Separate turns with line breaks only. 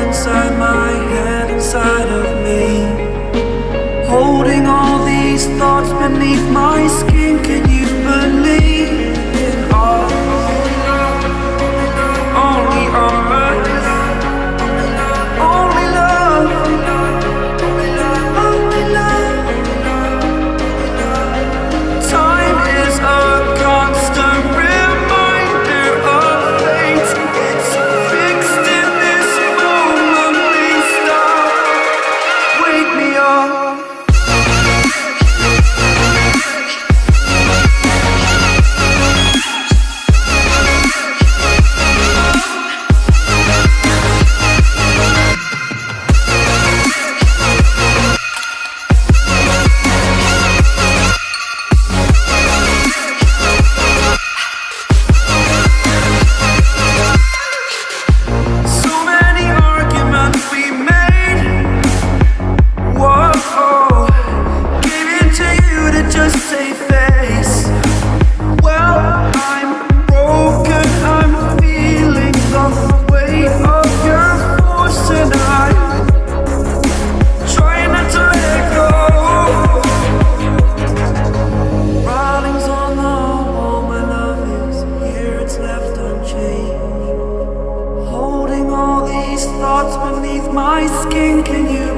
inside my head, inside of me. Holding all these thoughts beneath my skin. Can you believe in us? Only us. Only love. Only love. Time is a constant reminder of fate. It's fixed in this moment. Please stop. Wake me up. So many arguments we made. Whoa, gave it to you to just save face. Well, I'm broken. I'm feeling the weight of your force, and I'm trying not to let go. Writings on the wall, my love is here. It's left unchanged. Holding all these thoughts beneath my skin. Can you